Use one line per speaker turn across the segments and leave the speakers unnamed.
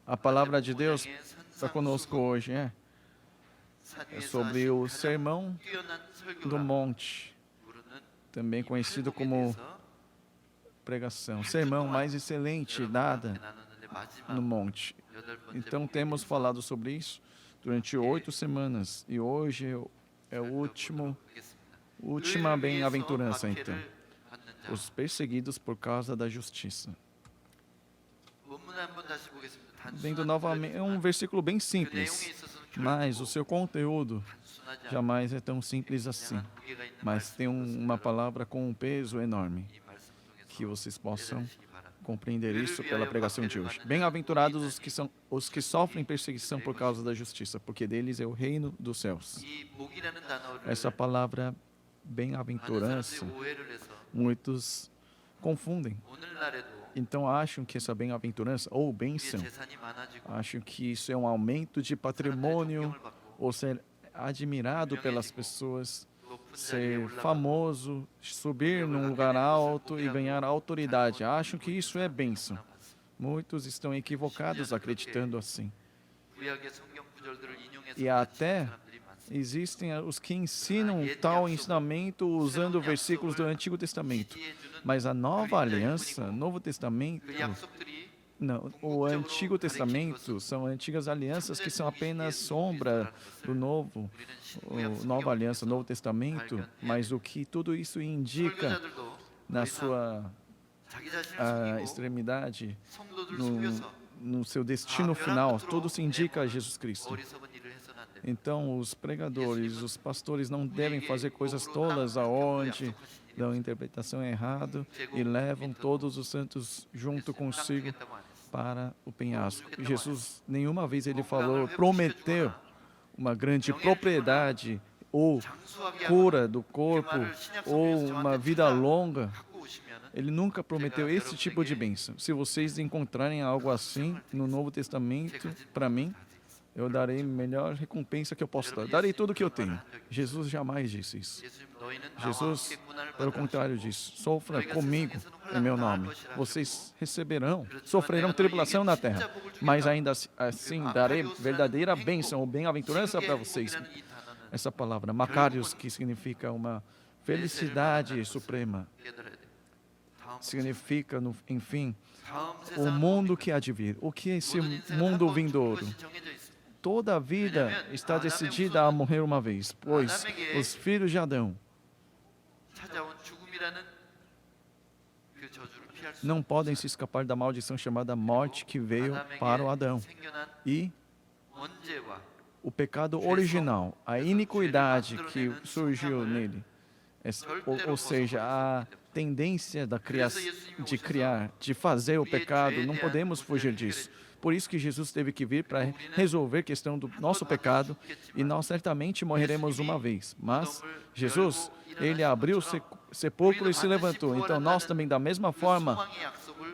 A palavra de Deus para conosco hoje é sobre o Sermão do Monte, também conhecido como pregação, sermão mais excelente dada no monte. Então temos falado sobre isso durante 8 semanas e hoje é a última bem-aventurança, então. Os perseguidos por causa da justiça. Vendo novamente, é um versículo bem simples, mas o seu conteúdo jamais é tão simples assim. Mas tem uma palavra com um peso enorme, que vocês possam compreender isso pela pregação de hoje. Bem-aventurados os que sofrem perseguição por causa da justiça, porque deles é o reino dos céus. Essa palavra bem-aventurança, muitos confundem. Então acham que essa bem-aventurança ou bênção, acham que isso é um aumento de patrimônio ou ser admirado pelas pessoas, ser famoso, subir num lugar alto e ganhar autoridade. Acham que isso é bênção. Muitos estão equivocados acreditando assim. E até existem os que ensinam tal ensinamento usando versículos do Antigo Testamento. Mas a Nova Aliança, Novo Testamento, não, o Antigo Testamento são antigas alianças que são apenas sombra do Novo, Nova Aliança, Novo Testamento, mas o que tudo isso indica na sua extremidade, no seu destino final, tudo se indica a Jesus Cristo. Então, os pregadores, os pastores não devem fazer coisas tolas aonde dão interpretação errada e levam todos os santos junto consigo para o penhasco. Jesus, nenhuma vez ele falou, prometeu uma grande propriedade ou cura do corpo ou uma vida longa. Ele nunca prometeu esse tipo de bênção. Se vocês encontrarem algo assim no Novo Testamento, para mim, eu darei a melhor recompensa que eu posso dar. Darei tudo o que eu tenho. Jesus jamais disse isso. Jesus, pelo contrário, disse, sofra comigo em meu nome. Vocês sofrerão tribulação na terra, mas ainda assim darei verdadeira bênção ou bem-aventurança para vocês. Essa palavra, Macários, que significa uma felicidade suprema, significa, enfim, o mundo que há de vir. O que é esse mundo vindouro? Toda a vida está decidida a morrer uma vez, pois os filhos de Adão não podem se escapar da maldição chamada morte que veio para o Adão. E o pecado original, a iniquidade que surgiu nele, ou seja, a tendência de fazer o pecado, não podemos fugir disso. Por isso que Jesus teve que vir para resolver a questão do nosso pecado e nós certamente morreremos uma vez. Mas Jesus, ele abriu o sepulcro e se levantou. Então nós também, da mesma forma,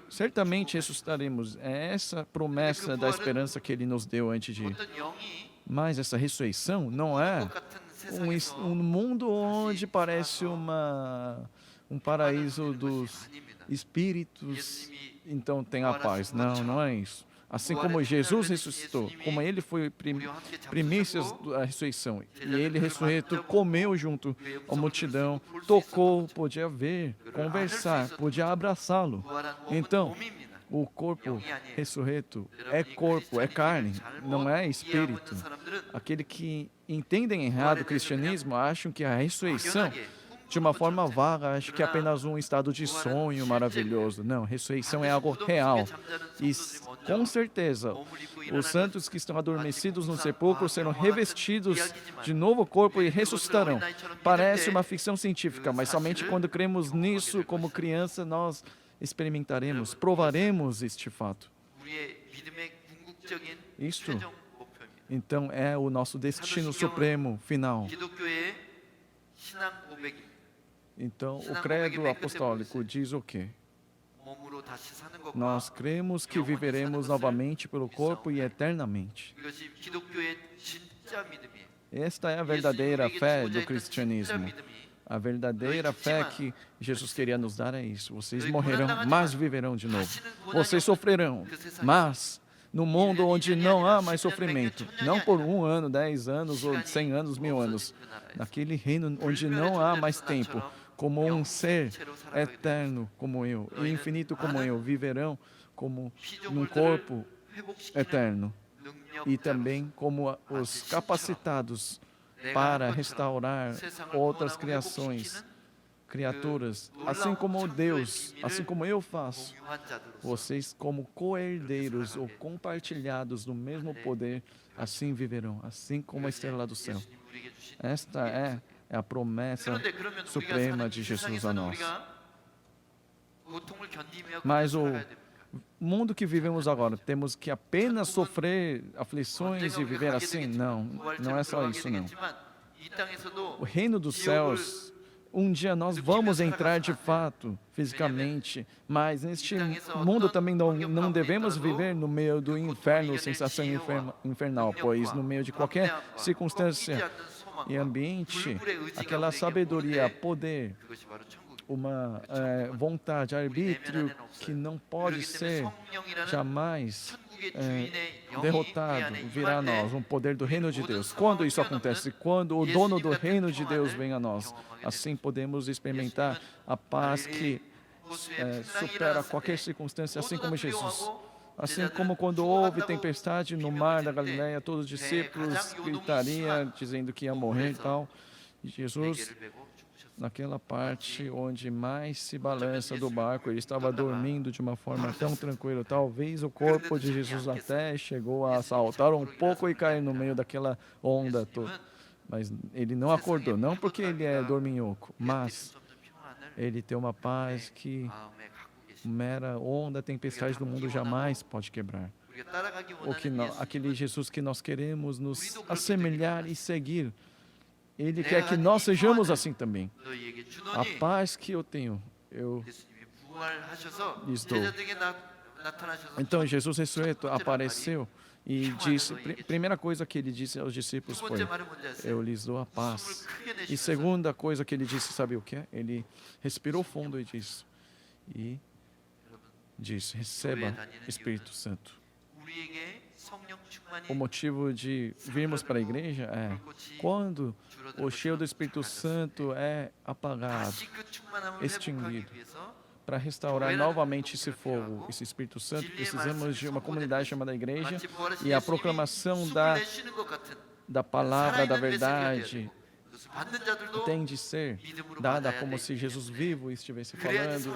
certamente ressuscitaremos. É essa promessa da esperança que ele nos deu antes de ir. Mas essa ressurreição não é um mundo onde parece um paraíso dos espíritos, então tem a paz. Não, não é isso. Assim como Jesus ressuscitou, como ele foi primícias da ressurreição, e ele ressurretou, comeu junto à multidão, tocou, podia ver, conversar, podia abraçá-lo. Então, o corpo ressurreto é corpo, é carne, não é espírito. Aqueles que entendem errado o cristianismo acham que a ressurreição, de uma forma vaga, acho que é apenas um estado de sonho maravilhoso. Não, ressurreição é algo real. E, com certeza, os santos que estão adormecidos no sepulcro serão revestidos de novo corpo e ressuscitarão. Parece uma ficção científica, mas somente quando cremos nisso como criança, nós experimentaremos, provaremos este fato. Isto, então, é o nosso destino supremo, final. Então, o credo apostólico diz o quê? Nós cremos que viveremos novamente pelo corpo e eternamente. Esta é a verdadeira fé do cristianismo. A verdadeira fé que Jesus queria nos dar é isso. Vocês morrerão, mas viverão de novo. Vocês sofrerão, mas no mundo onde não há mais sofrimento, não por 1 ano, 10 anos, ou 100 anos, 1000 anos, naquele reino onde não há mais tempo, como um ser eterno como eu, e infinito como eu, viverão como num corpo eterno, e também como os capacitados para restaurar outras criaturas, assim como Deus, assim como eu faço. Vocês, como co-herdeiros ou compartilhados no mesmo poder, assim viverão, assim como a estrela do céu. Esta é a promessa suprema de Jesus a nós. Mas o mundo que vivemos agora, temos que apenas sofrer aflições e viver assim? Não, não é só isso, não. O reino dos céus, um dia nós vamos entrar de fato, fisicamente, mas neste mundo também não devemos viver no meio do inferno, sensação infernal, pois no meio de qualquer circunstância e ambiente, aquela sabedoria, poder, uma vontade, arbítrio que não pode ser jamais derrotado, virá a nós, um poder do reino de Deus. Quando isso acontece? Quando o dono do reino de Deus vem a nós. Assim podemos experimentar a paz que supera qualquer circunstância, assim como Jesus. Assim como quando houve tempestade no mar da Galileia, todos os discípulos gritariam, dizendo que ia morrer e tal. E Jesus, naquela parte onde mais se balança do barco, ele estava dormindo de uma forma tão tranquila. Talvez o corpo de Jesus até chegou a saltar um pouco e cair no meio daquela onda toda. Mas ele não acordou, não porque ele é dorminhoco, mas ele tem uma paz que mera onda, tempestade do mundo jamais pode quebrar. Aquele Jesus que nós queremos nos assemelhar e seguir, Ele quer que nós sejamos assim também. A paz que eu tenho, eu lhes dou. Então Jesus ressurreto apareceu e disse, primeira coisa que ele disse aos discípulos foi, eu lhes dou a paz. E segunda coisa que ele disse, sabe o que é? Ele respirou fundo e disse, receba Espírito Santo. O motivo de virmos para a igreja é quando o cheiro do Espírito Santo é apagado, extinguido. Para restaurar novamente esse fogo, esse Espírito Santo, precisamos de uma comunidade chamada igreja e a proclamação da palavra da verdade tem de ser dada como se Jesus vivo estivesse falando,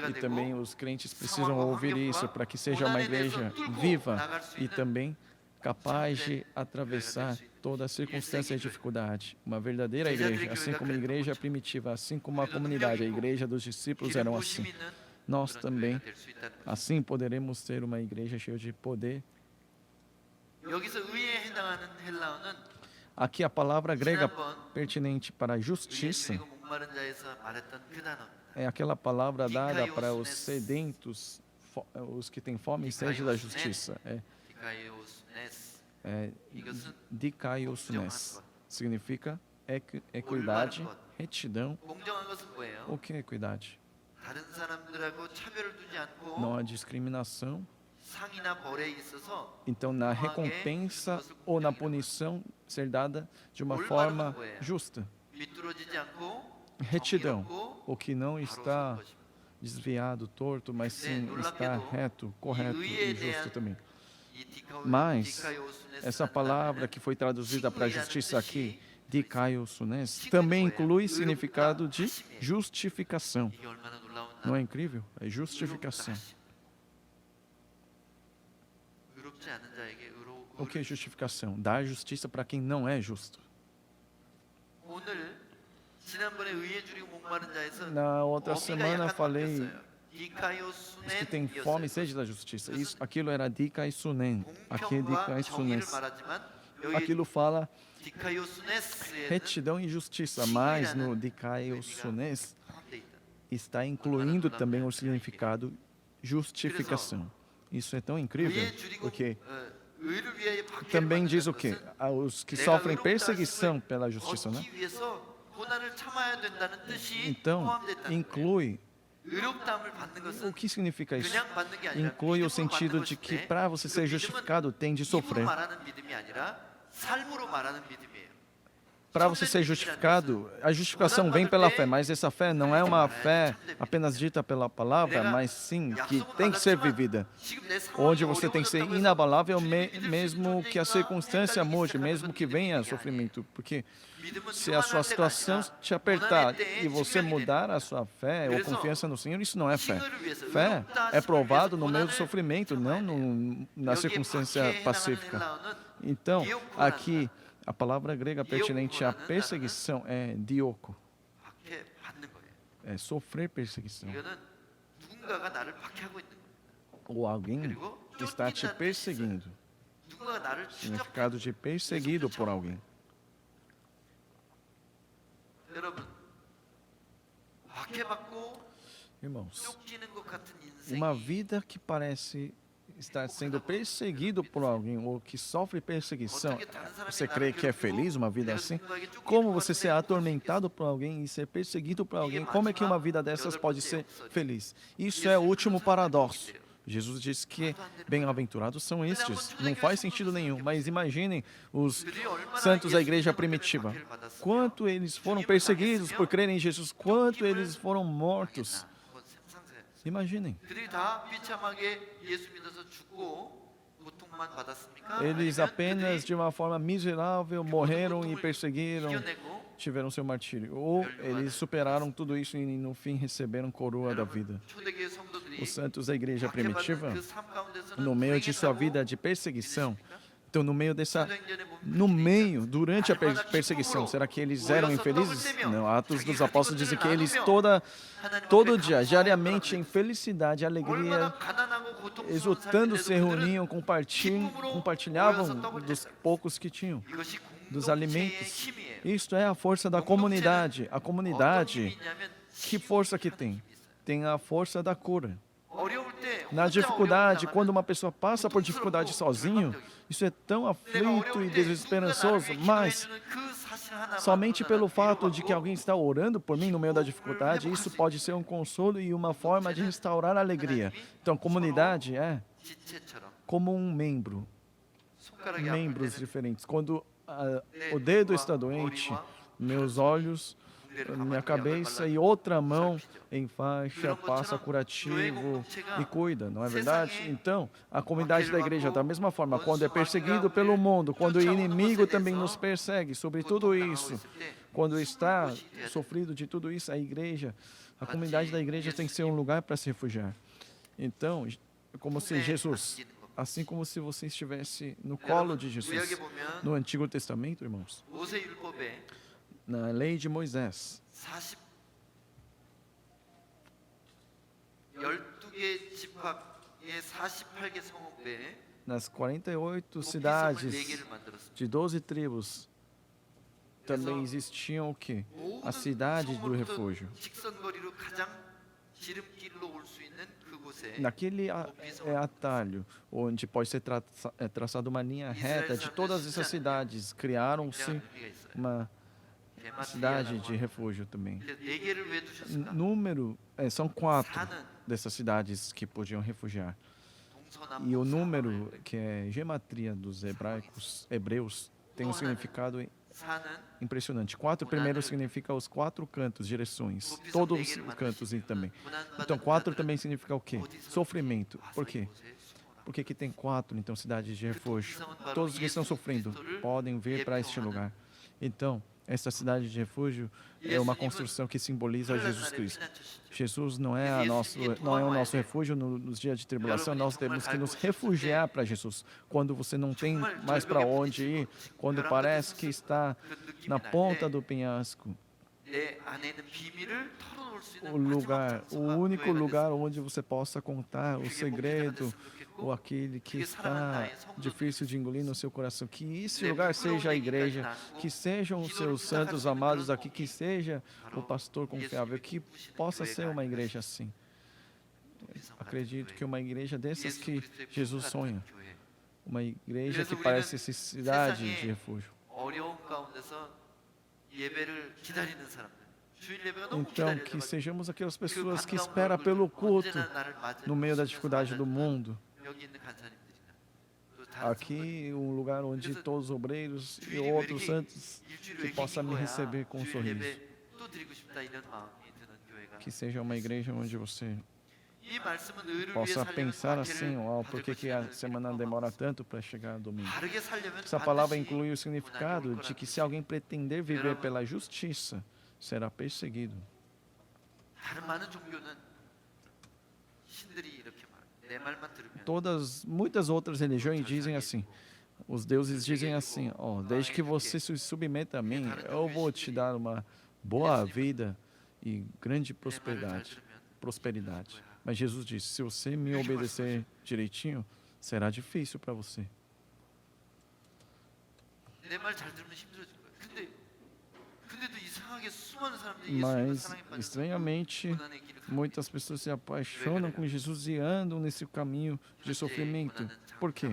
e também os crentes precisam ouvir isso para que seja uma igreja viva e também capaz de atravessar toda a circunstância e dificuldade. Uma verdadeira igreja, assim como a igreja primitiva, assim como a comunidade, a igreja dos discípulos eram assim. Nós também, assim, poderemos ter uma igreja cheia de poder. Aqui a palavra grega pertinente para justiça é aquela palavra dada para os sedentos, os que têm fome e sede da justiça. Dikaiosnes. Significa equidade, retidão. O que é equidade? Não há discriminação. Então, na recompensa ou na punição ser dada de uma forma justa. Retidão, o que não está desviado, torto, mas sim está reto, correto e justo também. Mas essa palavra que foi traduzida para justiça aqui, dikaiosnes, também inclui significado de justificação. Não é incrível? É justificação. O que é justificação? Dar justiça para quem não é justo. Na outra semana falei os que têm fome e sede da justiça. Aquilo era dikaisunen. Aqui é dikaisunes. Aquilo fala retidão e justiça, mas no dikaiosunes está incluindo também o significado justificação. Isso é tão incrível, porque também diz o quê? Os que sofrem perseguição pela justiça, né? Então, inclui. O que significa isso? Inclui o sentido de que para você ser justificado tem de sofrer. Para você ser justificado, a justificação vem pela fé, mas essa fé não é uma fé apenas dita pela palavra, mas sim que tem que ser vivida. Onde você tem que ser inabalável mesmo que a circunstância mude, mesmo que venha sofrimento. Porque se a sua situação te apertar e você mudar a sua fé ou confiança no Senhor, isso não é fé. Fé é provado no meio do sofrimento, não na circunstância pacífica. Então, aqui, a palavra grega pertinente à perseguição é dioko. É sofrer perseguição. Ou alguém que está te perseguindo. Significado de perseguido por alguém. Irmãos, uma vida que parece estar sendo perseguido por alguém ou que sofre perseguição, você crê que é feliz uma vida assim? Como você ser atormentado por alguém e ser perseguido por alguém, como é que uma vida dessas pode ser feliz? Isso é o último paradoxo. Jesus disse que bem-aventurados são estes. Não faz sentido nenhum, mas imaginem os santos da igreja primitiva. Quanto eles foram perseguidos por crerem em Jesus, quanto eles foram mortos. Imaginem. Eles apenas de uma forma miserável morreram e perseguiram, tiveram seu martírio. Ou eles superaram tudo isso e no fim receberam coroa da vida. Os santos da igreja primitiva, no meio de sua vida de perseguição, então durante a perseguição, será que eles eram infelizes? Não, Atos dos Apóstolos dizem que eles todo dia, diariamente, em felicidade, alegria, exultando, se reuniam, compartilhavam dos poucos que tinham, dos alimentos. Isto é a força da comunidade. A comunidade, que força que tem? Tem a força da cura. Na dificuldade, quando uma pessoa passa por dificuldade sozinho, isso é tão aflito e desesperançoso, mas somente pelo fato de que alguém está orando por mim no meio da dificuldade, isso pode ser um consolo e uma forma de restaurar a alegria. Então, comunidade é como um membros diferentes. Quando o dedo está doente, meus olhos, minha cabeça e outra mão em faixa, passa curativo e cuida, não é verdade? Então, a comunidade da igreja, da mesma forma, quando é perseguido pelo mundo, quando o inimigo também nos persegue, sobre tudo isso, quando está sofrido de tudo isso, a comunidade da igreja tem que ser um lugar para se refugiar. Então, como se Jesus, assim como se você estivesse no colo de Jesus, no Antigo Testamento, irmãos, na lei de Moisés, nas 48 cidades de 12 tribos, também existiam o quê? A cidade do refúgio. Naquele atalho, onde pode ser traçada uma linha reta de todas essas cidades, criaram-se uma cidade de refúgio também. São 4 dessas cidades que podiam refugiar. E o número, que é gematria dos hebreus, tem um significado impressionante. 4 primeiro significa os 4 cantos, direções, todos os cantos também. Então, 4 também significa o quê? Sofrimento. Por quê? Por que tem 4, então, cidades de refúgio? Todos que estão sofrendo podem vir para este lugar. Então, essa cidade de refúgio é uma construção que simboliza Jesus Cristo. Jesus não é o nosso refúgio nos dias de tribulação, nós temos que nos refugiar para Jesus. Quando você não tem mais para onde ir, quando parece que está na ponta do penhasco, o único lugar onde você possa contar o segredo ou aquele que está difícil de engolir no seu coração, que esse lugar seja a igreja, que sejam os seus santos amados aqui, que seja o pastor confiável, que possa ser uma igreja assim. Acredito que uma igreja dessas que Jesus sonha, uma igreja que parece essa cidade de refúgio. Então, que sejamos aquelas pessoas que esperam pelo culto no meio da dificuldade do mundo. Aqui, um lugar onde todos os obreiros e outros santos que possam me receber com um sorriso. Que seja uma igreja onde você possa pensar assim, por que a semana demora tanto para chegar domingo? Essa palavra inclui o significado de que se alguém pretender viver pela justiça, será perseguido. Muitas outras religiões dizem assim, os deuses dizem assim, desde que você se submeta a mim, eu vou te dar uma boa vida e grande prosperidade. Mas Jesus disse, se você me obedecer direitinho, será difícil para você. Mas, estranhamente, muitas pessoas se apaixonam com Jesus e andam nesse caminho de sofrimento. Por quê?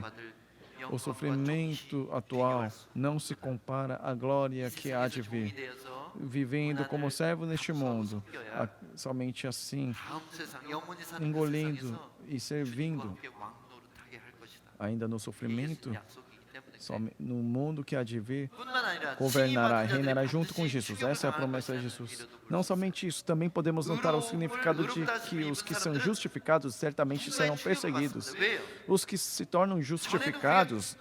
O sofrimento atual não se compara à glória que há de vir. Vivendo como servo neste mundo, somente assim, engolindo e servindo, ainda no sofrimento, no mundo que há de vir, governará, reinará junto com Jesus. Essa é a promessa de Jesus. Não somente isso, também podemos notar o significado de que os que são justificados certamente serão perseguidos. Os que se tornam justificados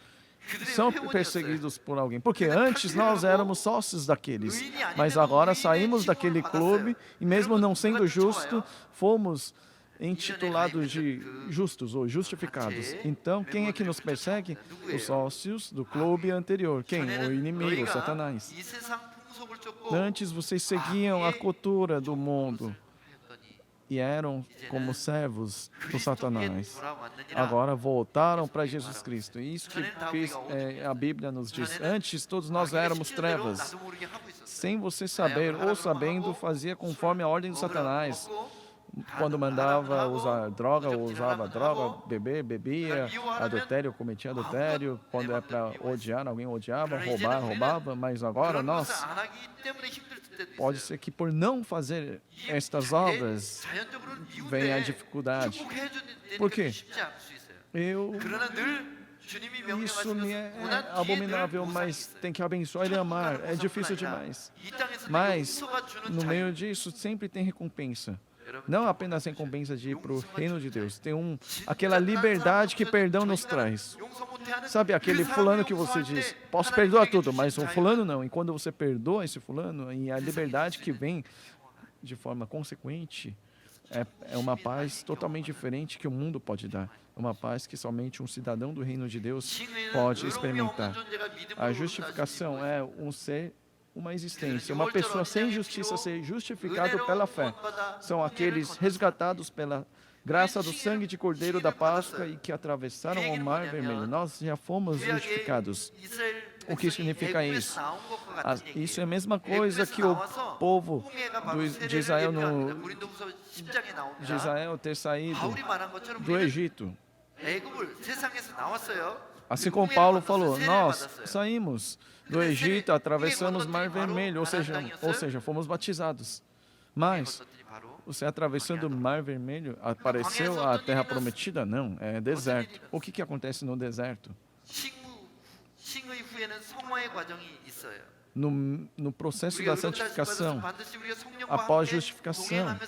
são perseguidos por alguém. Porque antes nós éramos sócios daqueles, mas agora saímos daquele clube e mesmo não sendo justo, fomos intitulados de justos ou justificados. Então, quem é que nos persegue? Os sócios do clube anterior. Quem? O inimigo, Satanás. Antes vocês seguiam a cultura do mundo e eram como servos do Satanás. Agora voltaram para Jesus Cristo. Isso que a Bíblia nos diz. Antes todos nós éramos trevas. Sem você saber ou sabendo, fazia conforme a ordem de Satanás. Quando mandava usar droga, usava droga, bebia, adultério, cometia adultério. Quando é para odiar, alguém odiava, roubava. Mas agora nós, pode ser que por não fazer estas obras, venha a dificuldade. Por quê? Isso me é abominável, mas tem que abençoar e amar. É difícil demais. Mas, no meio disso, sempre tem recompensa. Não apenas recompensa de ir para o reino de Deus. Tem aquela liberdade que perdão nos traz. Sabe aquele fulano que você diz, posso perdoar tudo, mas o fulano não. E quando você perdoa esse fulano, e a liberdade que vem de forma consequente, é uma paz totalmente diferente que o mundo pode dar. Uma paz que somente um cidadão do reino de Deus pode experimentar. A justificação é uma existência. Uma pessoa sem justiça ser justificado pela fé. São aqueles resgatados pela graça do sangue de Cordeiro da Páscoa e que atravessaram o Mar Vermelho. Nós já fomos justificados. O que significa isso? Isso é a mesma coisa que o povo de Israel ter saído do Egito. Assim como Paulo falou, nós saímos do Egito, atravessamos o Mar Vermelho, ou seja, fomos batizados. Mas, você atravessando o Mar Vermelho, apareceu a Terra Prometida? Não, é deserto. O que acontece no deserto? No processo da santificação, após justificação,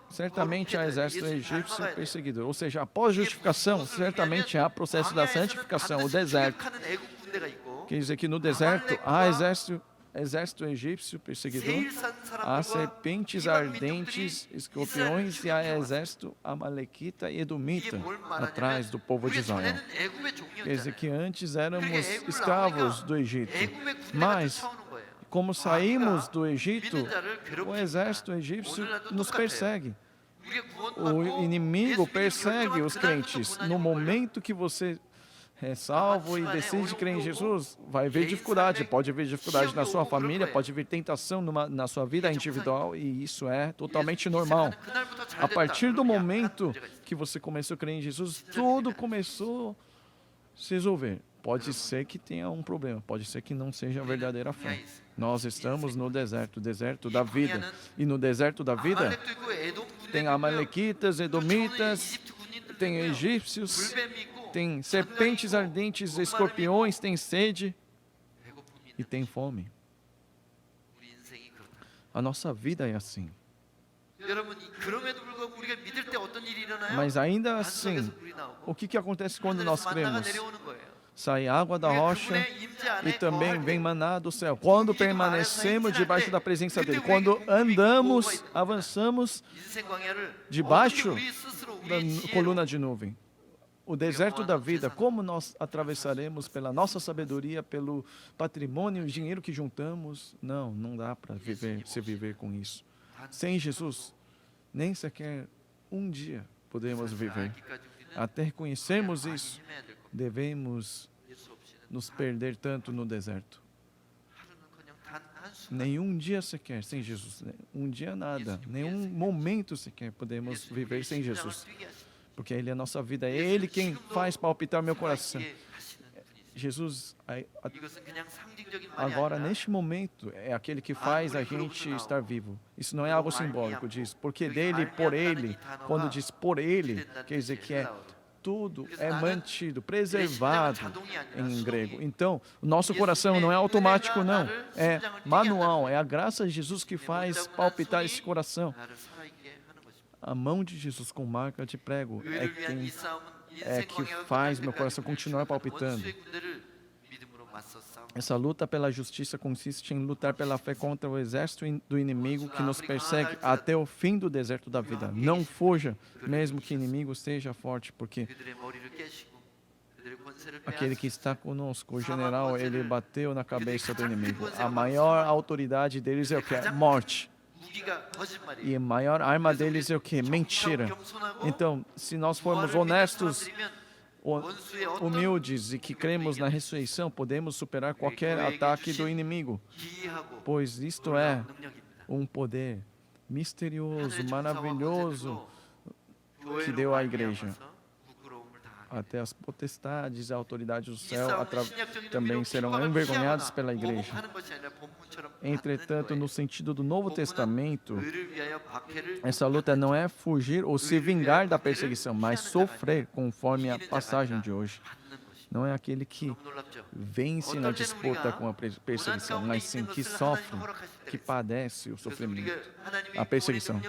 certamente há exército egípcio perseguidor. Ou seja, após justificação, certamente há processo da santificação, o deserto. Quer dizer que no deserto há exército egípcio perseguidor, há serpentes ardentes, escorpiões e há exército amalequita e edomita atrás do povo de Israel. Quer dizer que antes éramos escravos do Egito, mas como saímos do Egito, o exército egípcio nos persegue. O inimigo persegue os crentes. No momento que você é salvo e decide crer em Jesus, vai haver dificuldade. Pode haver dificuldade na sua família, pode haver tentação na sua vida individual, e isso é totalmente normal. A partir do momento que você começou a crer em Jesus, tudo começou a se resolver. Pode ser que tenha um problema, pode ser que não seja a verdadeira fé. Nós estamos no deserto, deserto da vida. E no deserto da vida tem amalequitas, edomitas, tem egípcios, tem serpentes ardentes, escorpiões, tem sede e tem fome. A nossa vida é assim. Mas ainda assim, o que acontece quando nós cremos? Sai água da rocha e também vem maná do céu. Quando permanecemos debaixo da presença dele, quando andamos, avançamos debaixo da coluna de nuvem. O deserto da vida, como nós atravessaremos pela nossa sabedoria, pelo patrimônio, o dinheiro que juntamos? Não dá para se viver com isso. Sem Jesus, nem sequer um dia podemos viver. Até reconhecermos isso, devemos nos perder tanto no deserto. Nenhum dia sequer sem Jesus, um dia nada, nenhum momento sequer podemos viver sem Jesus. Porque Ele é a nossa vida, é Ele quem faz palpitar meu coração. Jesus, agora neste momento, é aquele que faz a gente estar vivo. Isso não é algo simbólico, diz, porque dele, por Ele, quando diz por Ele, quer dizer que tudo é mantido, preservado em grego. Então, o nosso coração não é automático, não. É manual, é a graça de Jesus que faz palpitar esse coração. A mão de Jesus com marca de prego é que faz meu coração continuar palpitando. Essa luta pela justiça consiste em lutar pela fé contra o exército do inimigo que nos persegue até o fim do deserto da vida. Não fuja, mesmo que o inimigo seja forte, porque aquele que está conosco, o general, ele bateu na cabeça do inimigo. A maior autoridade deles é o que? Morte. E a maior arma deles é o que? Mentira. Então, se nós formos honestos, humildes e que cremos na ressurreição, podemos superar qualquer ataque do inimigo, pois isto é um poder misterioso, maravilhoso que deu à igreja. Até as potestades e autoridades do céu também serão envergonhadas pela igreja. Entretanto, no sentido do Novo Testamento, essa luta não é fugir ou se vingar da perseguição, mas sofrer, conforme a passagem de hoje. Não é aquele que vence na disputa com a perseguição, mas sim que sofre, que padece o sofrimento, a perseguição.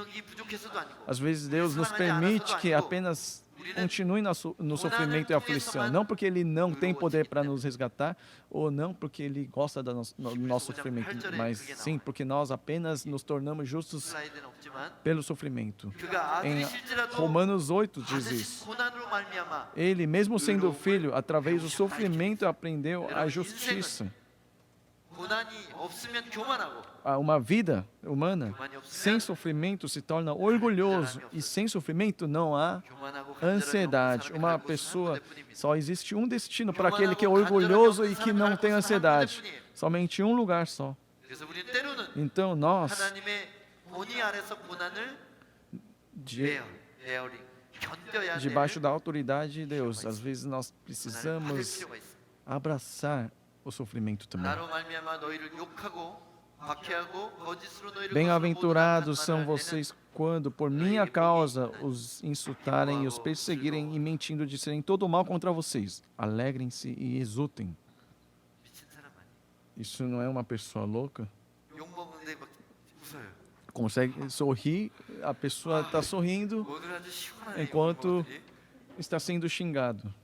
Às vezes Deus nos permite que apenas continue no sofrimento e aflição, não porque Ele não tem poder para nos resgatar, ou não porque Ele gosta do nosso sofrimento, mas sim porque nós apenas nos tornamos justos pelo sofrimento. Em Romanos 8 diz isso. Ele, mesmo sendo filho, através do sofrimento aprendeu a justiça. Uma vida humana sem sofrimento se torna orgulhoso, e sem sofrimento não há ansiedade. Uma pessoa, só existe um destino para aquele que é orgulhoso e que não tem ansiedade, somente um lugar só. Então nós, debaixo da autoridade de Deus, às vezes nós precisamos abraçar o sofrimento também. Bem-aventurados são vocês quando, por minha causa, os insultarem e os perseguirem e mentindo disserem todo o mal contra vocês. Alegrem-se e exultem. Isso não é uma pessoa louca? Consegue sorrir, a pessoa está sorrindo enquanto está sendo xingado.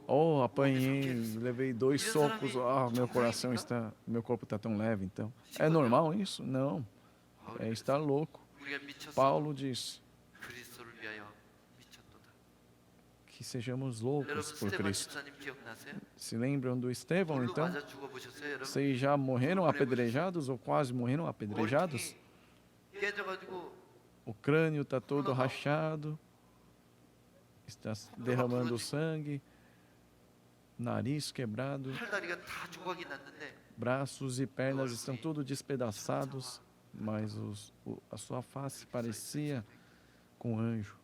Oh, apanhei, levei 2 socos, meu corpo está tão leve, então. É normal isso? Não. É estar louco. Paulo diz que sejamos loucos por Cristo. Se lembram do Estevão, então? Vocês já morreram apedrejados ou quase morreram apedrejados? O crânio está todo rachado, está derramando sangue, nariz quebrado, braços e pernas estão todos despedaçados, mas a sua face parecia com um anjo.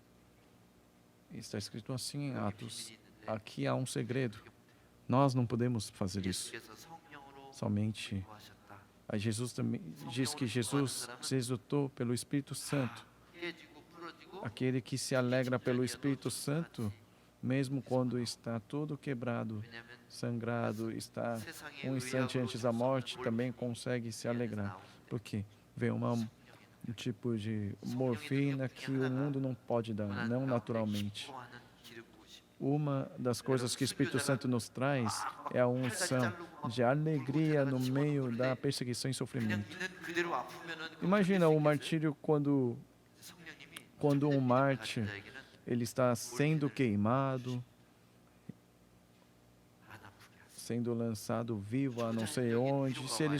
Está escrito assim em Atos. aqui há um segredo. Nós não podemos fazer isso. Somente Jesus também diz que Jesus se exultou pelo Espírito Santo. Aquele que se alegra pelo Espírito Santo, mesmo quando está todo quebrado, sangrado, está um instante antes da morte, também consegue se alegrar. Porque vem um tipo de morfina que o mundo não pode dar, não naturalmente. Uma das coisas que o Espírito Santo nos traz é a unção de alegria no meio da perseguição e sofrimento. Imagina o martírio quando um mártir ele está sendo queimado, sendo lançado vivo a não sei onde. Se ele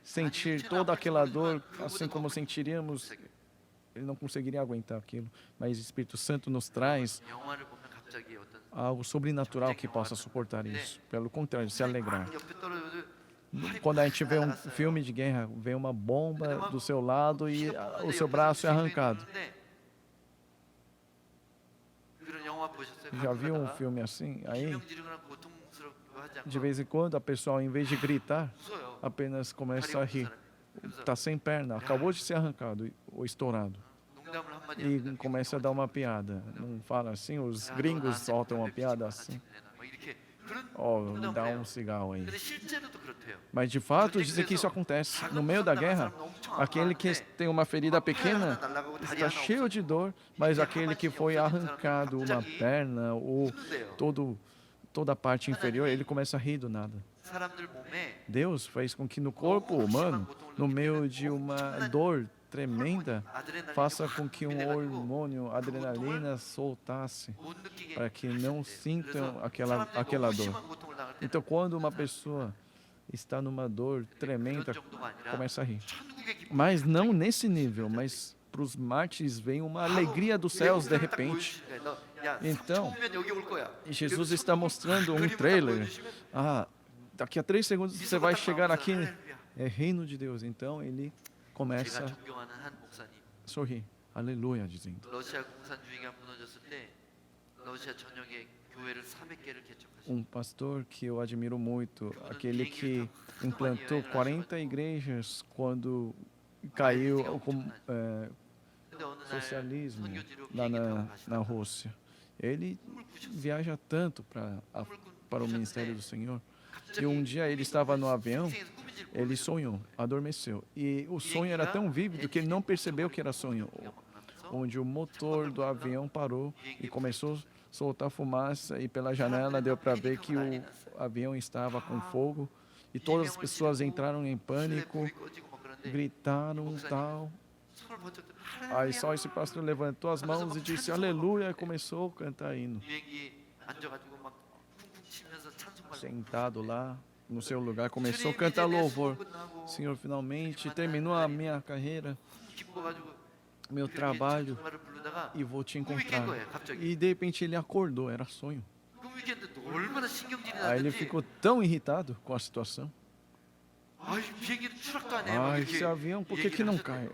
sentir toda aquela dor, assim como sentiríamos, ele não conseguiria aguentar aquilo. Mas o Espírito Santo nos traz algo sobrenatural que possa suportar isso. Pelo contrário, se alegrar. Quando a gente vê um filme de guerra, vem uma bomba do seu lado e o seu braço é arrancado. Já viu um filme assim? Aí, de vez em quando, a pessoa, em vez de gritar, apenas começa a rir. Está sem perna, acabou de ser arrancado ou estourado. E começa a dar uma piada. Não fala assim? Os gringos soltam uma piada assim. Dá um cigarro aí. Mas, de fato, dizem que isso acontece. No meio da guerra, aquele que tem uma ferida pequena está cheio de dor, mas aquele que foi arrancado uma perna ou toda a parte inferior, ele começa a rir do nada. Deus fez com que no corpo humano, no meio de uma dor tremenda, faça com que um hormônio, adrenalina, soltasse, para que não sintam aquela dor. Então, quando uma pessoa está numa dor tremenda, começa a rir. Mas não nesse nível, mas para os mártires vem uma alegria dos céus de repente. Então, Jesus está mostrando um trailer. Daqui a 3 segundos você vai chegar aqui, é reino de Deus. Então, ele começa a sorrir. Aleluia, dizendo. Um pastor que eu admiro muito, aquele que implantou 40 igrejas quando caiu o socialismo lá na Rússia. Ele viaja tanto para o ministério do Senhor. E um dia ele estava no avião, ele sonhou, adormeceu. E o sonho era tão vívido que ele não percebeu que era sonho. Onde o motor do avião parou e começou a soltar fumaça e pela janela deu para ver que o avião estava com fogo e todas as pessoas entraram em pânico, gritaram tal. Aí só esse pastor levantou as mãos e disse aleluia e começou a cantar hino. Sentado lá no seu lugar, começou a cantar louvor. Senhor, finalmente terminou a minha carreira, meu trabalho, e vou te encontrar. E de repente ele acordou, era sonho. Aí ele ficou tão irritado com a situação. Esse avião, por que não cai?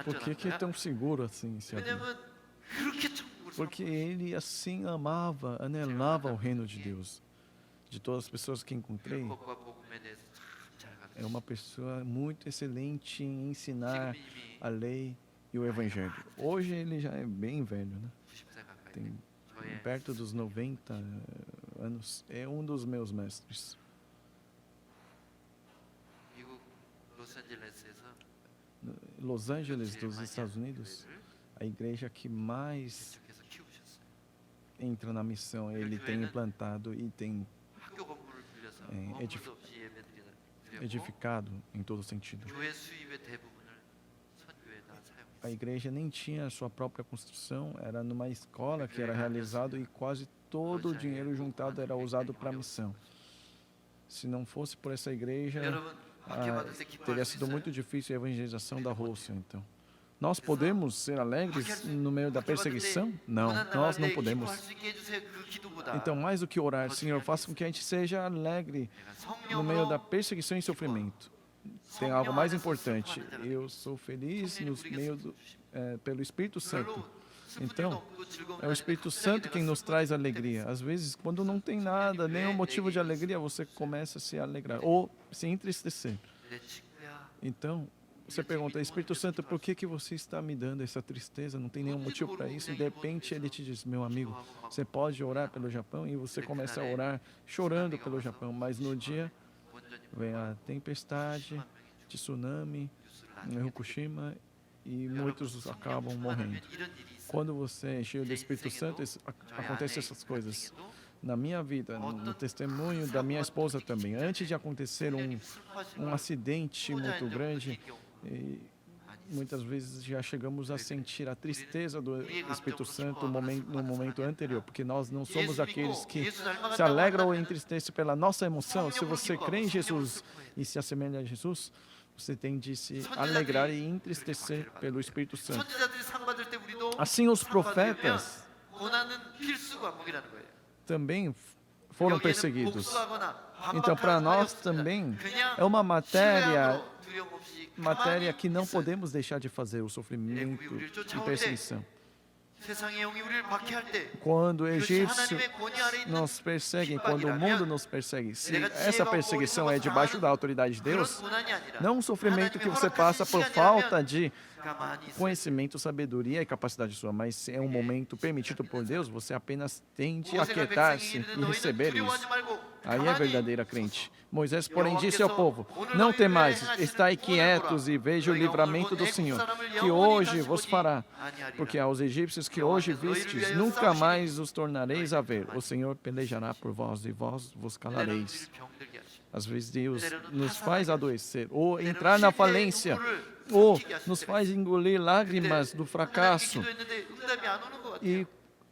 Por que é tão seguro assim esse avião? Porque ele assim amava, anelava o reino de Deus. De todas as pessoas que encontrei, é uma pessoa muito excelente em ensinar a lei e o evangelho. Hoje ele já é bem velho, né? Tem perto dos 90 anos. É um dos meus mestres. Los Angeles, dos Estados Unidos, a igreja que mais entra na missão, ele tem implantado e tem edificado em todo sentido. A igreja nem tinha a sua própria construção, era numa escola que era realizado e quase todo o dinheiro juntado era usado para a missão. Se não fosse por essa igreja, teria sido muito difícil a evangelização da Rússia, então. Nós podemos ser alegres no meio da perseguição? Não, nós não podemos. Então, mais do que orar, Senhor, faça com que a gente seja alegre no meio da perseguição e sofrimento. Tem algo mais importante. Eu sou feliz no meio pelo Espírito Santo. Então, é o Espírito Santo quem nos traz alegria. Às vezes, quando não tem nada, nenhum motivo de alegria, você começa a se alegrar ou se entristecer. Então, você pergunta, Espírito Santo, por que você está me dando essa tristeza? Não tem nenhum motivo para isso. E de repente ele te diz, meu amigo, você pode orar pelo Japão, e você começa a orar chorando pelo Japão. Mas no dia vem a tempestade, tsunami, em Fukushima, e muitos acabam morrendo. Quando você é cheio do Espírito Santo, acontecem essas coisas. Na minha vida, no testemunho da minha esposa também, antes de acontecer um acidente muito grande, e muitas vezes já chegamos a sentir a tristeza do Espírito Santo no momento anterior, porque nós não somos aqueles que se alegram ou entristecem pela nossa emoção. Se você crê em Jesus e se assemelha a Jesus, você tem de se alegrar e entristecer pelo Espírito Santo. Assim, os profetas também foram perseguidos. Então, para nós também é uma matéria que não podemos deixar de fazer, o sofrimento e perseguição. Quando os egípcios nos perseguem, quando o mundo nos persegue, se essa perseguição é debaixo da autoridade de Deus, não um sofrimento que você passa por falta de conhecimento, sabedoria e capacidade sua, mas é um momento permitido por Deus, você apenas tem de aquietar-se e receber isso. Aí é verdadeira crente. Moisés, porém, disse ao povo, não temais, estai quietos e veja o livramento do Senhor, que hoje vos fará, porque aos egípcios que hoje vistes, nunca mais os tornareis a ver. O Senhor pelejará por vós e vós vos calareis. Às vezes Deus nos faz adoecer, ou entrar na falência, ou nos faz engolir lágrimas do fracasso. E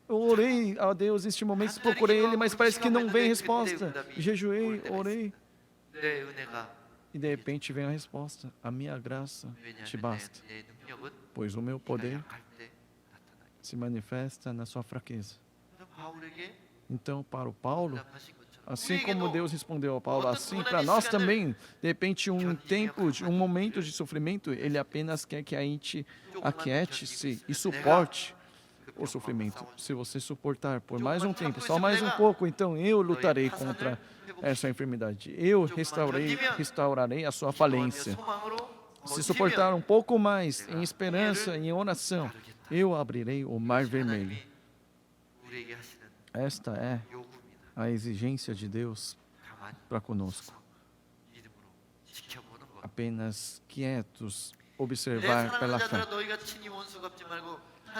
eu orei a Deus neste momento, procurei Ele, mas parece que não vem resposta. Jejuei, orei. E de repente vem a resposta, a minha graça te basta, pois o meu poder se manifesta na sua fraqueza. Então, para o Paulo, assim como Deus respondeu a Paulo, assim para nós também, de repente um momento de sofrimento, Ele apenas quer que a gente aquiete-se e suporte o sofrimento. Se você suportar por mais um tempo, só mais um pouco, então eu lutarei contra essa enfermidade. Eu restaurarei a sua falência. Se suportar um pouco mais em esperança e em oração, eu abrirei o mar vermelho. Esta é a exigência de Deus para conosco. Apenas quietos, observar pela fé.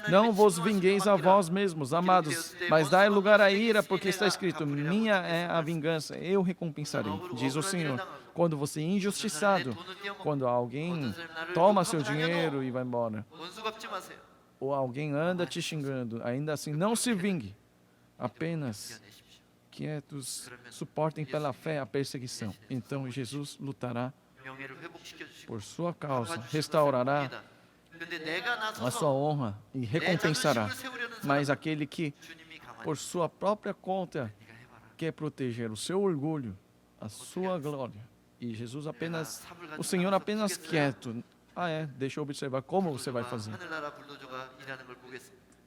Não vos vingueis a vós mesmos, amados, mas dai lugar à ira, porque está escrito, minha é a vingança, eu recompensarei, diz o Senhor. Quando você é injustiçado, quando alguém toma seu dinheiro e vai embora, ou alguém anda te xingando, ainda assim, não se vingue, apenas quietos, suportem pela fé a perseguição. Então Jesus lutará por sua causa, restaurará a sua honra e recompensará. Mas aquele que, por sua própria conta, quer proteger o seu orgulho, a sua glória, e Jesus apenas, o Senhor apenas quieto, deixa eu observar como você vai fazer.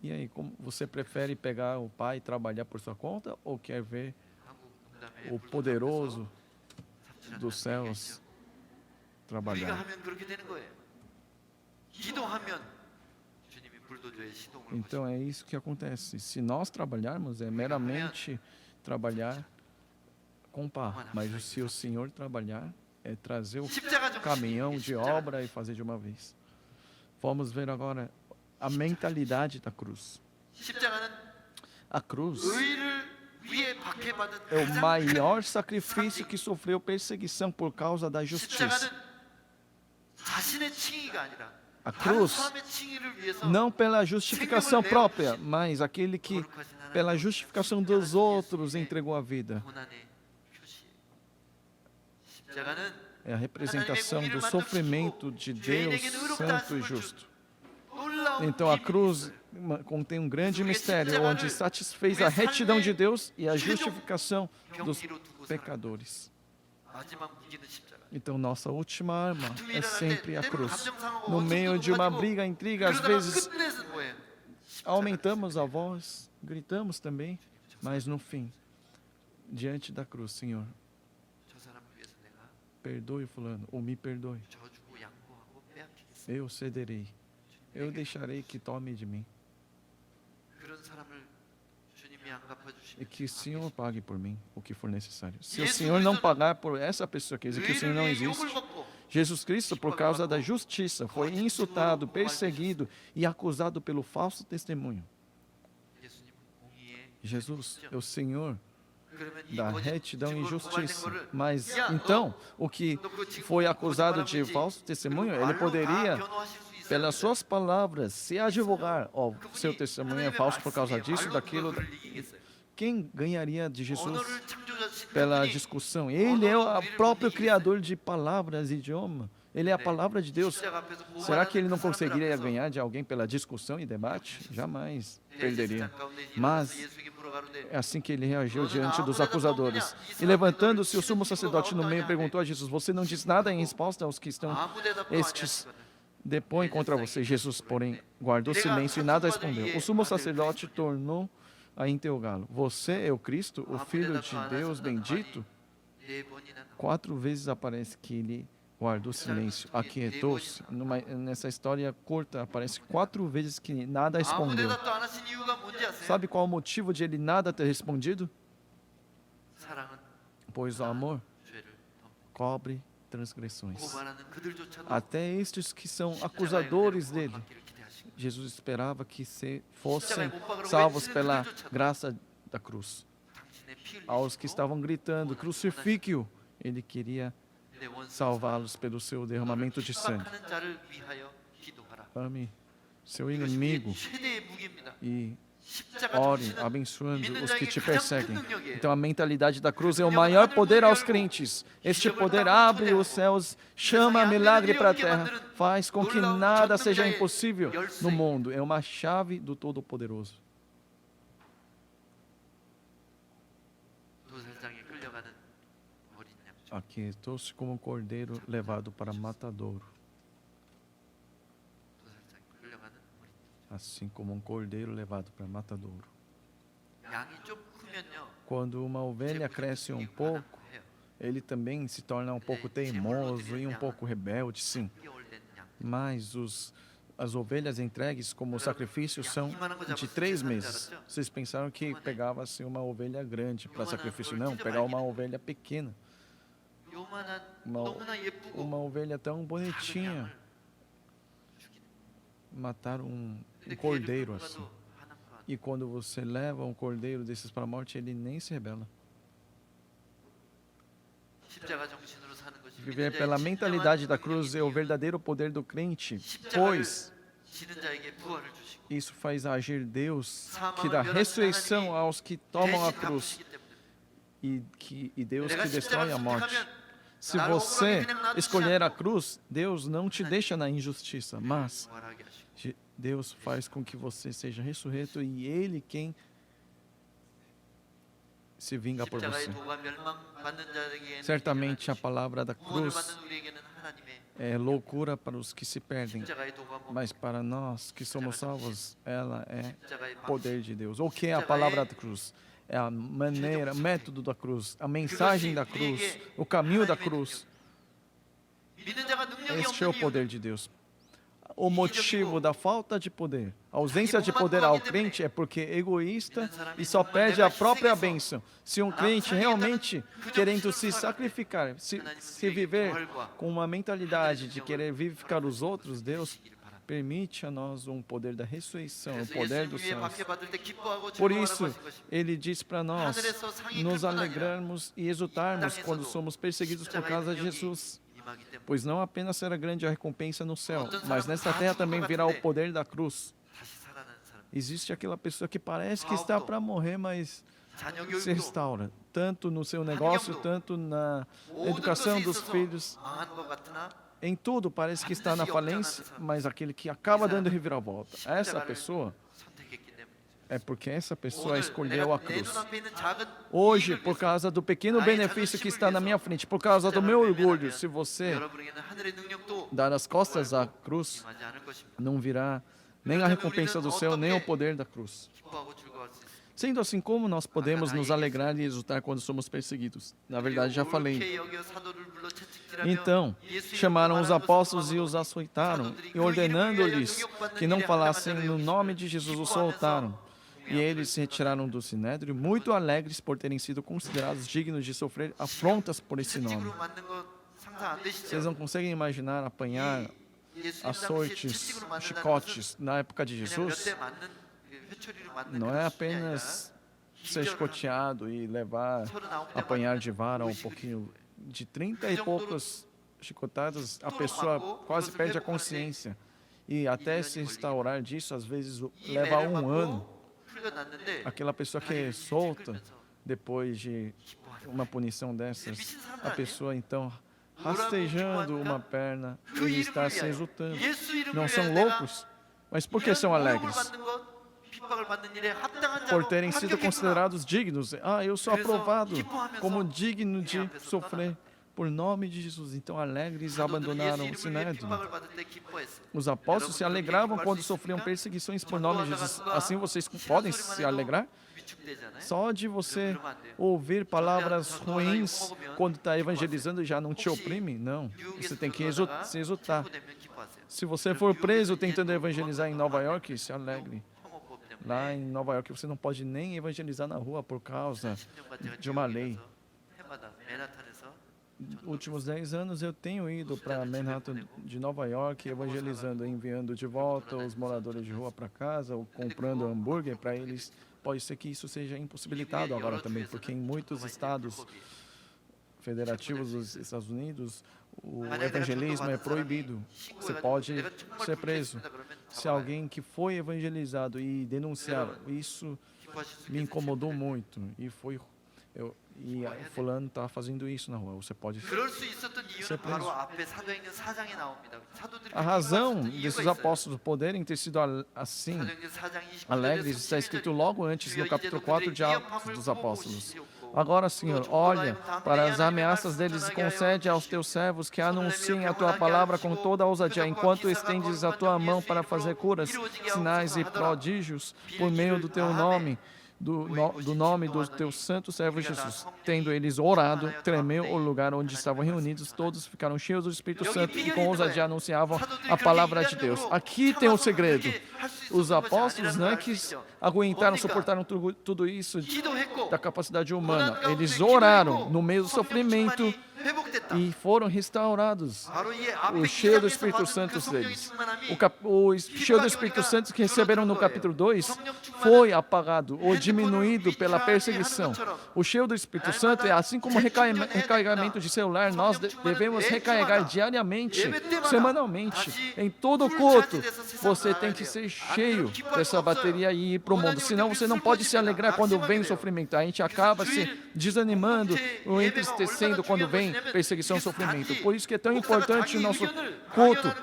E aí, como você prefere pegar o Pai e trabalhar por sua conta, ou quer ver o poderoso dos céus trabalhar? Então é isso que acontece. Se nós trabalharmos, é meramente trabalhar com pá. Mas se o Senhor trabalhar, é trazer o caminhão de obra e fazer de uma vez. Vamos ver agora a mentalidade da cruz. A cruz é o maior sacrifício que sofreu perseguição por causa da justiça. A cruz, não pela justificação própria, mas aquele que, pela justificação dos outros, entregou a vida. É a representação do sofrimento de Deus santo e justo. Então a cruz contém um grande mistério, onde satisfez a retidão de Deus e a justificação dos pecadores. Então nossa última arma é sempre a cruz. No meio de uma briga, intriga, às vezes aumentamos a voz, gritamos também, mas no fim, diante da cruz, Senhor,
저 사람을 위해서 내가
perdoe fulano, ou me perdoe.
져주고 양보하고 빼앗기겠습니다.
Eu cederei, eu deixarei que tome de mim,
그런 사람을 주님이 안
e
갚아주시면
que o Senhor pague por mim o que for necessário. Se o Senhor não pagar por essa pessoa, quer dizer que o Senhor não existe. Jesus Cristo, por causa da justiça, foi insultado, perseguido e acusado pelo falso testemunho.
예수님은 공의에
Jesus é o Senhor
그러면 이
da
거짓
retidão e
증거를
justiça.
고발된 거를
Mas
야,
então, o que foi acusado de falso testemunho, ele poderia, pelas suas palavras, se advogar. Ó, seu testemunho é falso por causa disso, daquilo. Quem ganharia de Jesus pela discussão? Ele é o próprio criador de palavras e idioma. Ele é a palavra de Deus. Será que ele não conseguiria ganhar de alguém pela discussão e debate? Jamais perderia. Mas é assim que ele reagiu diante dos acusadores. E levantando-se, o sumo sacerdote no meio perguntou a Jesus: você não diz nada em resposta aos que estão estes depõem contra você? Jesus, porém, guardou silêncio e nada respondeu. O sumo sacerdote tornou a interrogá-lo: você é o Cristo, o Filho de Deus bendito? 4 vezes aparece que ele guardou silêncio, aquietou-se. Nessa história curta, aparece 4 vezes que nada respondeu. Sabe qual o motivo de ele nada ter respondido? Pois o amor cobre transgressões. Até estes que são acusadores dele, Jesus esperava que fossem salvos pela graça da cruz. Aos que estavam gritando: crucifique-o, ele queria salvá-los pelo seu derramamento de sangue. Ame seu inimigo e ore abençoando os que te perseguem. Então a mentalidade da cruz é o maior poder aos crentes. Este poder abre os céus, chama milagre para a terra, faz com que nada seja impossível no mundo. É uma chave do Todo-Poderoso. Aquietou-se como um cordeiro levado para matadouro. Assim como um cordeiro levado para matadouro. Quando uma ovelha cresce um pouco, ele também se torna um pouco teimoso e um pouco rebelde, sim. Mas as ovelhas entregues como sacrifício são de 3 meses. Vocês pensaram que pegava-se uma ovelha grande para sacrifício? Não, pegar uma ovelha pequena. Uma ovelha tão bonitinha. Matar um cordeiro assim. E quando você leva um cordeiro desses para a morte, ele nem se rebela. Viver pela mentalidade da cruz é o verdadeiro poder do crente, pois isso faz agir Deus, que dá ressurreição aos que tomam a cruz, e Deus que destrói a morte. Se você escolher a cruz, Deus não te deixa na injustiça, mas Deus faz com que você seja ressurreto e Ele quem se vinga por você. Certamente a palavra da cruz é loucura para os que se perdem, mas para nós que somos salvos, ela é poder de Deus. O que é a palavra da cruz? É a maneira, método da cruz, a mensagem da cruz, o caminho da cruz. Este é o poder de Deus. O motivo da falta de poder, a ausência de poder ao crente é porque é egoísta e só pede a própria bênção. Se um crente realmente querendo se sacrificar, se viver com uma mentalidade de querer vivificar os outros, Deus permite a nós um poder da ressurreição, o poder dos céus. Por isso, Ele diz para nós nos alegrarmos e exultarmos quando somos perseguidos por causa de Jesus. Pois não apenas será grande a recompensa no céu, mas nesta terra também virá o poder da cruz. Existe aquela pessoa que parece que está para morrer, mas se restaura, tanto no seu negócio, tanto na educação dos filhos. Em tudo parece que está na falência, mas aquele que acaba dando reviravolta. Essa pessoa é porque essa pessoa escolheu a cruz. Hoje, por causa do pequeno benefício que está na minha frente, por causa do meu orgulho, se você dar as costas à cruz, não virá nem a recompensa do céu, nem o poder da cruz.
기뻐하고 즐거워할 수 있습니다.
Sendo assim, como nós podemos nos alegrar e exultar quando somos perseguidos? Na verdade, já falei.
옳게 여겨 사도를 불러 채찍질하며
Então,
예수
chamaram os
이름으로
apóstolos e
말하는
os
것으로
açoitaram,
사도들이
e
그
ordenando-lhes
이름을 위하여
que não
능욕받는
falassem
일에
no nome
합당한
de
자를
Jesus, os
기뻐하면서
soltaram. E eles se retiraram do sinédrio, muito alegres por terem sido considerados dignos de sofrer afrontas por esse nome.
채찍으로 맞는 거 상상 안
Vocês
되시죠?
não conseguem imaginar apanhar
예수님 당시에
açoites,
채찍으로 맞는다는 것은
chicotes na época de
그냥 몇
Jesus?
대 맞는 그 회초리로 맞는
Não
그런
é
수준이 아니라
apenas ser
기절을
chicoteado e levar,
39대
apanhar
맞는
de vara um pouquinho, de 30 e poucas chicotadas, a pessoa quase perde a consciência. E até se restaurar disso, às vezes
이
leva
매를
1 ano.
맞고 풀려났는데
Aquela pessoa que é solta, depois de uma punição dessas,
미친 사람들
a
아니에요?
pessoa então rastejando uma perna,
그
ele
이름을
está se
위하여
exultando.
예수 이름을
Não são
위하여 내가
loucos? Mas por que são
이런 모욕을
alegres?
받는 것, 핍박을 받는 일에 합당한
Por
자로
terem sido
합격했구나.
considerados dignos. Ah, eu sou
그래서
aprovado
기뻐하면서
como digno de
그냥 앞에서
sofrer por nome de Jesus. Então, alegres,
사도들은
abandonaram
예수
o
이름을 위해
sinédrio.
핍박을 받을 때 기뻐했어요.
Os apóstolos se alegravam quando sofriam perseguições por nome de Jesus. Assim vocês podem se alegrar?
위축되잖아요.
Só de você
그러면 안 돼요.
ouvir palavras ruins quando está evangelizando já não te oprime? Não. Você tem que se exultar.
체포되면 기뻐하세요.
Se você for preso tentando evangelizar em Nova York, se alegre.
혐오법 때문에
Lá em Nova York você não pode nem evangelizar na rua por causa
10년간 제가
de uma lei.
뉴욕에 가서 해마다 맨하탄에서
Últimos 10 anos eu tenho ido para Manhattan de Nova York evangelizando, enviando de volta os moradores de rua para casa ou comprando hambúrguer para eles. Pode ser que isso seja impossibilitado agora também, porque em muitos estados federativos dos Estados Unidos o evangelismo é proibido. Você pode ser preso. Se alguém que foi evangelizado e denunciar, isso me incomodou muito e foi fulano está fazendo isso na rua. Você pode.
그럴 수 있었던
ser
이유는 바로
preso.
앞에 사도행전 4장에 나옵니다. 사도들이
A razão
기뻐했었던 이유가
desses
있어요.
apóstolos poderem ter sido assim,
사도행전 4장 29절에서
alegres, está escrito logo antes no capítulo 4 de Atos dos Apóstolos. Agora, Senhor,
또
olha
정보가
para as
하나님의
ameaças
말씀을
deles e
전하게 하여
concede aos teus servos que anunciem a tua palavra com toda a ousadia, enquanto estendes a tua mão para fazer curas, sinais e prodígios por meio do teu nome, do nome do teu santo servo Jesus. Tendo eles orado, tremeu o lugar onde estavam reunidos, todos ficaram cheios do Espírito Santo e com ousadia anunciavam a palavra de Deus. Aqui tem o segredo. Os apóstolos não é que aguentaram, suportaram tudo isso da capacidade humana. Eles oraram no meio do sofrimento e foram restaurados. O cheio do Espírito Santo deles. O cheio do Espírito Santo que receberam no capítulo 2 foi apagado ou diminuído pela perseguição. O cheio do Espírito Santo é assim como o recarregamento de celular. Nós devemos recarregar diariamente, semanalmente. Em todo culto, você tem que ser cheio dessa bateria e ir para o mundo. Senão você não pode se alegrar quando vem o sofrimento. A gente acaba se desanimando ou entristecendo quando vem perseguição e sofrimento. Por isso que é tão importante o nosso culto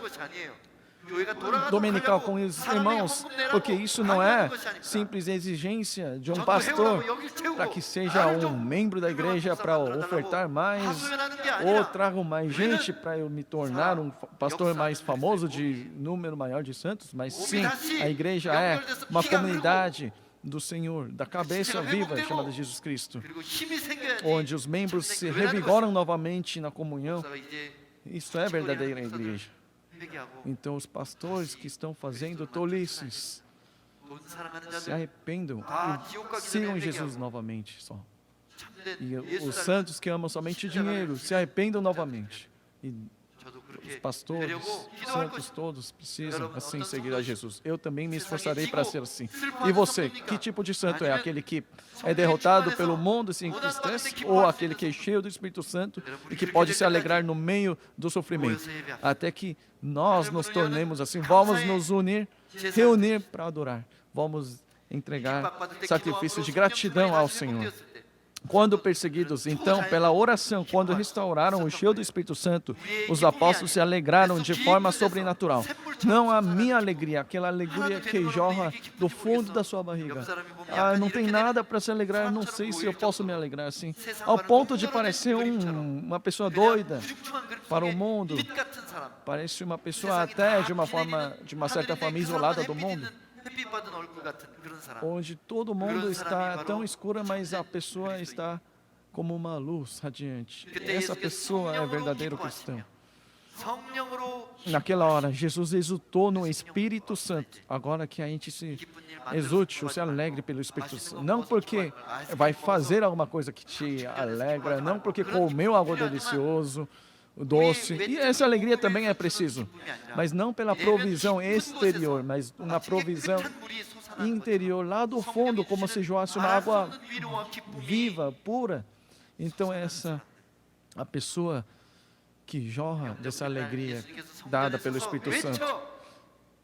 dominical com os irmãos, porque isso não é simples exigência de um pastor para que seja um membro da igreja para ofertar mais ou trago mais gente para eu me tornar um pastor mais famoso de número maior de santos, mas sim, a igreja é uma comunidade do Senhor, da cabeça viva chamada Jesus Cristo, onde os membros se revigoram novamente na comunhão. Isso é verdadeira igreja. Então os pastores que estão fazendo tolices se arrependam e sigam Jesus novamente só. E os santos que amam somente dinheiro se arrependam novamente. E os pastores, santos todos precisam assim seguir a Jesus. Eu também me esforçarei para ser assim. E você, que tipo de santo é? Aquele que é derrotado pelo mundo e se entristece? Ou aquele que é cheio do Espírito Santo e que pode se alegrar no meio do sofrimento? Até que nós nos tornemos assim. Vamos nos reunir para adorar. Vamos entregar sacrifícios de gratidão ao Senhor. Quando perseguidos, então, pela oração, quando restauraram o cheio do Espírito Santo, os apóstolos se alegraram de forma sobrenatural. Não a minha alegria, aquela alegria que jorra do fundo da sua barriga. Não tem nada para se alegrar, não sei se eu posso me alegrar assim. Ao ponto de parecer uma pessoa doida para o mundo, parece uma pessoa até de uma certa forma isolada do mundo, onde todo mundo está tão escuro, mas a pessoa está como uma luz radiante. Essa pessoa é verdadeiro cristão. Naquela hora, Jesus exultou no Espírito Santo. Agora que a gente se exulte ou se alegre pelo Espírito Santo. Não porque vai fazer alguma coisa que te alegra, não porque comeu algo delicioso, doce. E essa alegria também é preciso. Mas não pela provisão exterior, mas uma provisão interior, lá do fundo, como se jorrasse uma água viva, pura. Então a pessoa que jorra dessa alegria dada pelo Espírito Santo.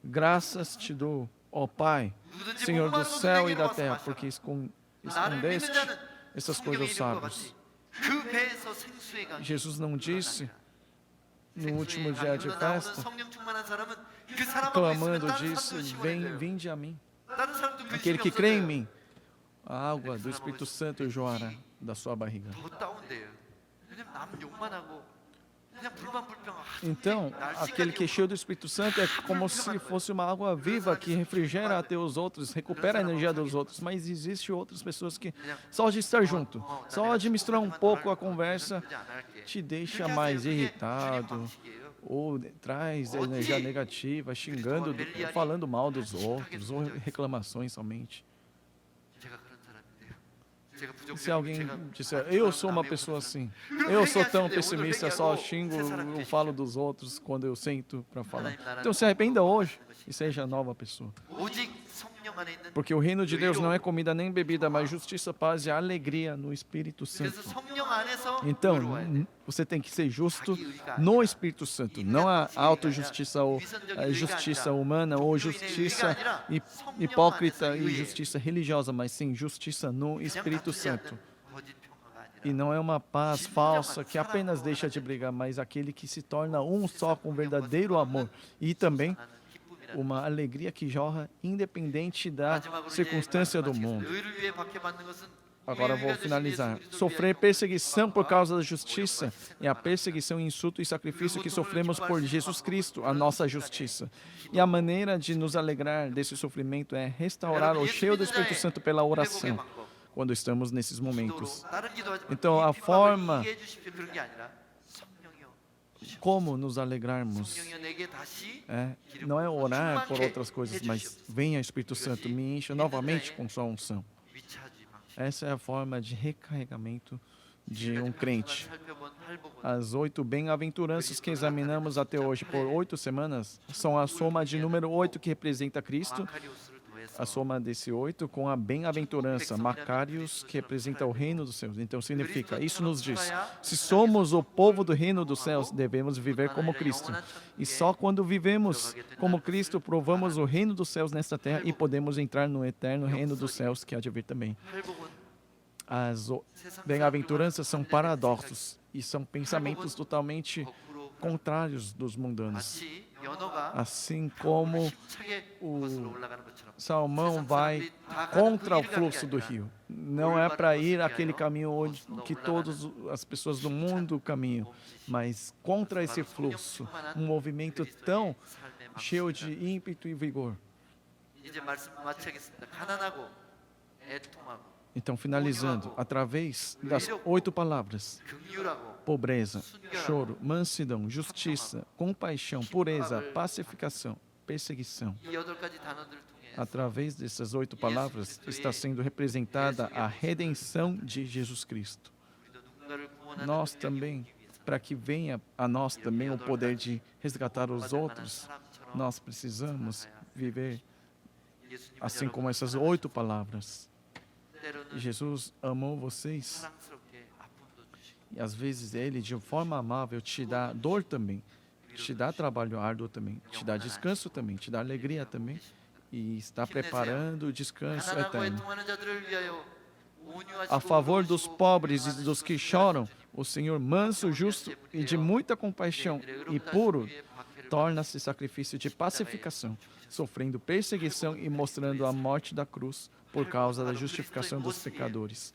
Graças te dou, ó Pai, Senhor do céu e da terra, porque escondeste essas coisas aos sábios. Jesus não disse no último dia de festa, clamando, disse, vinde a mim. Aquele que crê em mim, a água do Espírito Santo jorra da sua barriga. Então, aquele que é cheio do Espírito Santo é como se fosse uma água viva que refrigera até os outros, recupera a energia dos outros. Mas existem outras pessoas que só de estar junto, só de misturar um pouco a conversa, te deixa mais irritado, ou traz energia negativa, xingando, falando mal dos outros, ou reclamações somente. Se alguém disser, eu sou uma pessoa assim, eu sou tão pessimista, só xingo, eu falo dos outros quando eu sento para falar. Então se arrependa hoje e seja nova pessoa. Porque o reino de Deus não é comida nem bebida, mas justiça, paz e alegria no Espírito Santo. Então, você tem que ser justo no Espírito Santo, não a autojustiça ou a justiça humana ou justiça hipócrita e justiça religiosa, mas sim justiça no Espírito Santo. E não é uma paz falsa que apenas deixa de brigar, mas aquele que se torna um só com verdadeiro amor. E também uma alegria que jorra independente da circunstância do mundo. Agora vou finalizar. Sofrer perseguição por causa da justiça é a perseguição, insulto e sacrifício que sofremos por Jesus Cristo, a nossa justiça. E a maneira de nos alegrar desse sofrimento é restaurar o cheio do Espírito Santo pela oração, quando estamos nesses momentos. Então, a forma como nos alegrarmos não é orar por outras coisas, mas venha Espírito Santo, me encha novamente com sua unção. Essa é a forma de recarregamento de um crente. As 8 bem-aventuranças que examinamos até hoje por 8 semanas são a soma de número 8 que representa Cristo, a soma desse 8 com a bem-aventurança, Macários, que representa o reino dos céus. Então significa, isso nos diz, se somos o povo do reino dos céus, devemos viver como Cristo. E só quando vivemos como Cristo, provamos o reino dos céus nesta terra e podemos entrar no eterno reino dos céus, que há de vir também. As bem-aventuranças são paradoxos e são pensamentos totalmente contrários dos mundanos. Assim como o salmão vai contra o fluxo do rio. Não é para ir aquele caminho onde que todas as pessoas do mundo caminham, mas contra esse fluxo, um movimento tão cheio de ímpeto e vigor. Então, finalizando, através das 8 palavras, pobreza, choro, mansidão, justiça, compaixão, pureza, pacificação, perseguição. Através dessas 8 palavras está sendo representada a redenção de Jesus Cristo. Nós também, para que venha a nós também o poder de resgatar os outros, nós precisamos viver assim como essas 8 palavras. Jesus amou vocês e às vezes Ele, de forma amável, te dá dor também, te dá trabalho árduo também, te dá descanso também, te dá alegria também e está preparando o descanso eterno. a favor dos pobres e dos que choram, o Senhor manso, justo e de muita compaixão e puro, torna-se sacrifício de pacificação, sofrendo perseguição e mostrando a morte da cruz por causa da justificação dos pecadores.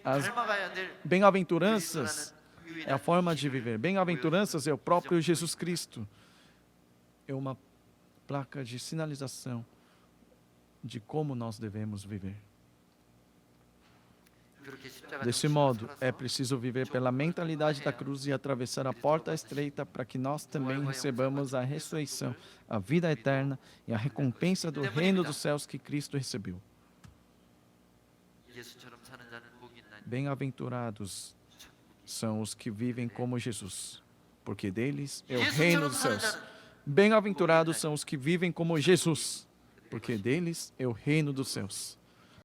As bem-aventuranças é a forma de viver. Bem-aventuranças é o próprio Jesus Cristo. É uma placa de sinalização de como nós devemos viver. Desse modo, é preciso viver pela mentalidade da cruz e atravessar a porta estreita para que nós também recebamos a ressurreição, a vida eterna e a recompensa do reino dos céus que Cristo recebeu. Bem-aventurados são os que vivem como Jesus, porque deles é o reino dos céus. Bem-aventurados são os que vivem como Jesus, porque deles é o reino dos céus.